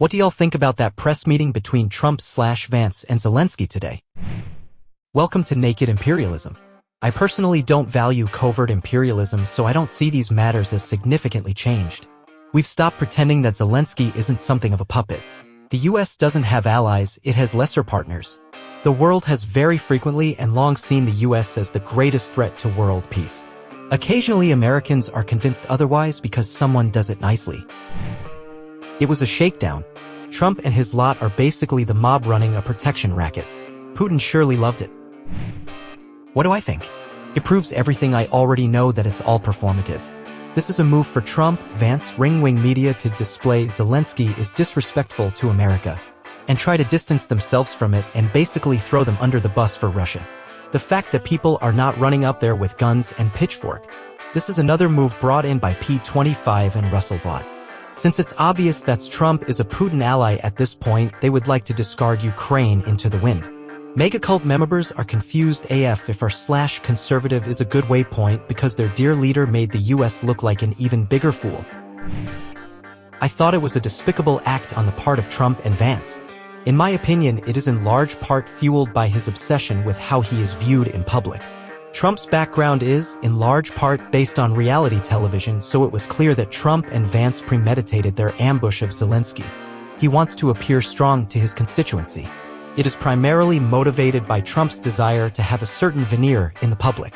What do y'all think about that press meeting between Trump/Vance and Zelensky today? Welcome to Naked Imperialism. I personally don't value covert imperialism, so I don't see these matters as significantly changed. We've stopped pretending that Zelensky isn't something of a puppet. The US doesn't have allies, it has lesser partners. The world has very frequently and long seen the US as the greatest threat to world peace. Occasionally Americans are convinced otherwise because someone does it nicely. It was a shakedown. Trump and his lot are basically the mob running a protection racket. Putin surely loved it. What do I think? It proves everything I already know, that it's all performative. This is a move for Trump, Vance, ring-wing media to display Zelensky is disrespectful to America and try to distance themselves from it and basically throw them under the bus for Russia. The fact that people are not running up there with guns and pitchfork. This is another move brought in by P25 and Russell Vought. Since it's obvious that Trump is a Putin ally at this point, they would like to discard Ukraine into the wind. Megacult members are confused AF if r/conservative is a good waypoint because their dear leader made the US look like an even bigger fool. I thought it was a despicable act on the part of Trump and Vance. In my opinion, it is in large part fueled by his obsession with how he is viewed in public. Trump's background is, in large part, based on reality television, so it was clear that Trump and Vance premeditated their ambush of Zelensky. He wants to appear strong to his constituency. It is primarily motivated by Trump's desire to have a certain veneer in the public.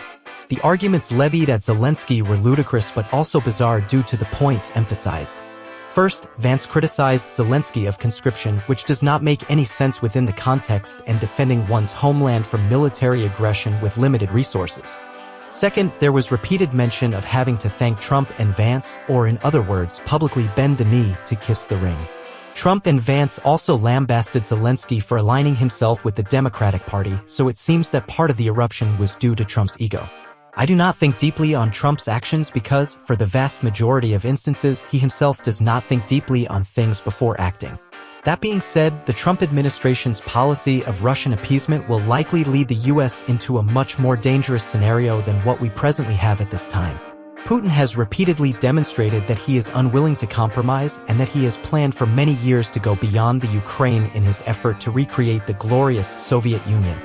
The arguments levied at Zelensky were ludicrous but also bizarre due to the points emphasized. First, Vance criticized Zelensky of conscription, which does not make any sense within the context and defending one's homeland from military aggression with limited resources. Second, there was repeated mention of having to thank Trump and Vance, or in other words, publicly bend the knee to kiss the ring. Trump and Vance also lambasted Zelensky for aligning himself with the Democratic Party, so it seems that part of the eruption was due to Trump's ego. I do not think deeply on Trump's actions because, for the vast majority of instances, he himself does not think deeply on things before acting. That being said, the Trump administration's policy of Russian appeasement will likely lead the US into a much more dangerous scenario than what we presently have at this time. Putin has repeatedly demonstrated that he is unwilling to compromise and that he has planned for many years to go beyond the Ukraine in his effort to recreate the glorious Soviet Union.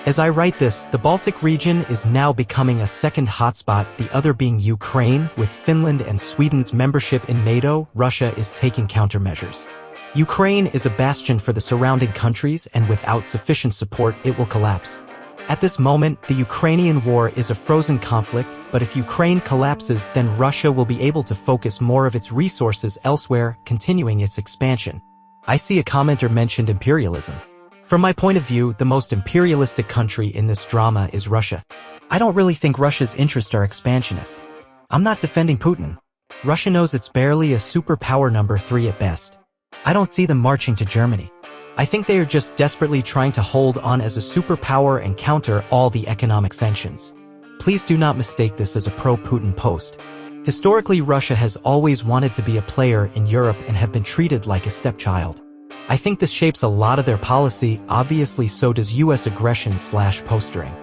As I write this, the Baltic region is now becoming a second hotspot, the other being Ukraine. With Finland and Sweden's membership in NATO, Russia is taking countermeasures. Ukraine is a bastion for the surrounding countries, and without sufficient support, it will collapse. At this moment, the Ukrainian war is a frozen conflict, but if Ukraine collapses, then Russia will be able to focus more of its resources elsewhere, continuing its expansion. I see a commenter mentioned imperialism. From my point of view, the most imperialistic country in this drama is Russia. I don't really think Russia's interests are expansionist. I'm not defending Putin. Russia knows it's barely a superpower number 3 at best. I don't see them marching to Germany. I think they are just desperately trying to hold on as a superpower and counter all the economic sanctions. Please do not mistake this as a pro-Putin post. Historically, Russia has always wanted to be a player in Europe and have been treated like a stepchild. I think this shapes a lot of their policy, obviously so does US aggression/postering.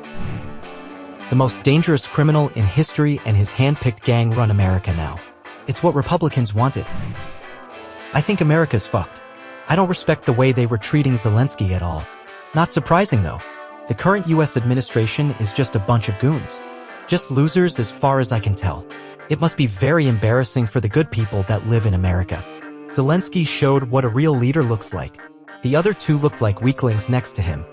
The most dangerous criminal in history and his hand-picked gang run America now. It's what Republicans wanted. I think America's fucked. I don't respect the way they were treating Zelensky at all. Not surprising though. The current US administration is just a bunch of goons. Just losers as far as I can tell. It must be very embarrassing for the good people that live in America. Zelensky showed what a real leader looks like. The other two looked like weaklings next to him.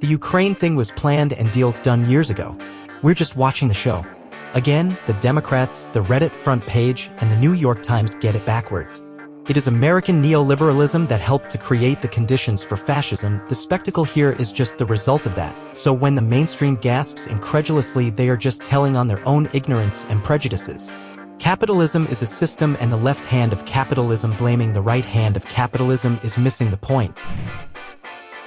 The Ukraine thing was planned and deals done years ago. We're just watching the show. Again, the Democrats, the Reddit front page, and the New York Times get it backwards. It is American neoliberalism that helped to create the conditions for fascism. The spectacle here is just the result of that. So when the mainstream gasps incredulously, they are just telling on their own ignorance and prejudices. Capitalism is a system, and the left hand of capitalism blaming the right hand of capitalism is missing the point.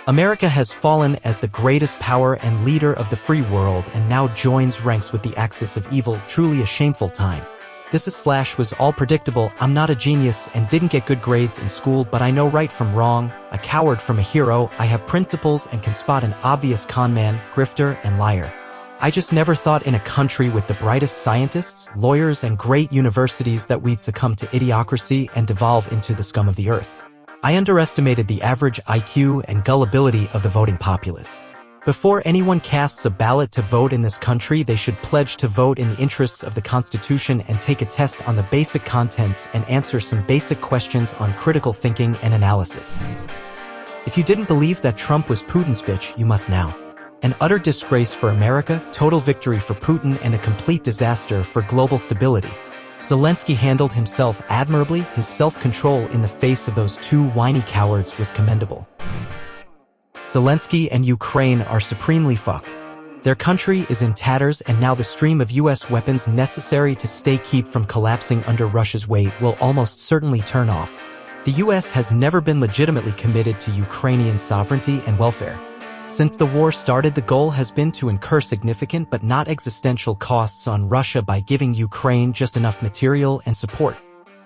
America has fallen as the greatest power and leader of the free world and now joins ranks with the axis of evil. Truly a shameful time. This was all predictable. I'm not a genius and didn't get good grades in school, but I know right from wrong, a coward from a hero. I have principles and can spot an obvious conman, grifter, and liar. I just never thought in a country with the brightest scientists, lawyers, and great universities that we'd succumb to idiocracy and devolve into the scum of the earth. I underestimated the average IQ and gullibility of the voting populace. Before anyone casts a ballot to vote in this country, they should pledge to vote in the interests of the Constitution and take a test on the basic contents and answer some basic questions on critical thinking and analysis. If you didn't believe that Trump was Putin's bitch, you must now. An utter disgrace for America, total victory for Putin, and a complete disaster for global stability. Zelensky handled himself admirably. His self-control in the face of those two whiny cowards was commendable. Zelensky and Ukraine are supremely fucked. Their country is in tatters, and now the stream of U.S. weapons necessary to stay keep from collapsing under Russia's weight will almost certainly turn off. The U.S. has never been legitimately committed to Ukrainian sovereignty and welfare. Since the war started, the goal has been to incur significant but not existential costs on Russia by giving Ukraine just enough material and support.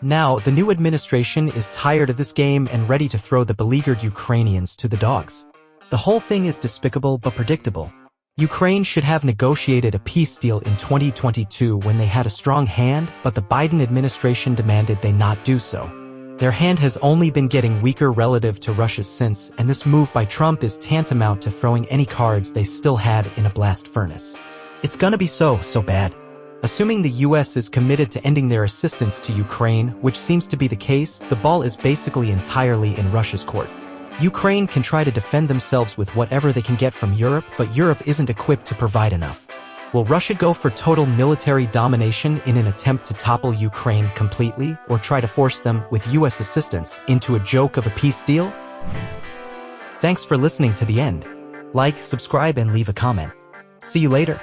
Now, the new administration is tired of this game and ready to throw the beleaguered Ukrainians to the dogs. The whole thing is despicable but predictable. Ukraine should have negotiated a peace deal in 2022 when they had a strong hand, but the Biden administration demanded they not do so. Their hand has only been getting weaker relative to Russia's since, and this move by Trump is tantamount to throwing any cards they still had in a blast furnace. It's gonna be so bad. Assuming the U.S. is committed to ending their assistance to Ukraine, which seems to be the case, the ball is basically entirely in Russia's court. Ukraine can try to defend themselves with whatever they can get from Europe, but Europe isn't equipped to provide enough. Will Russia go for total military domination in an attempt to topple Ukraine completely, or try to force them, with U.S. assistance, into a joke of a peace deal? Thanks for listening to the end. Like, subscribe, and leave a comment. See you later.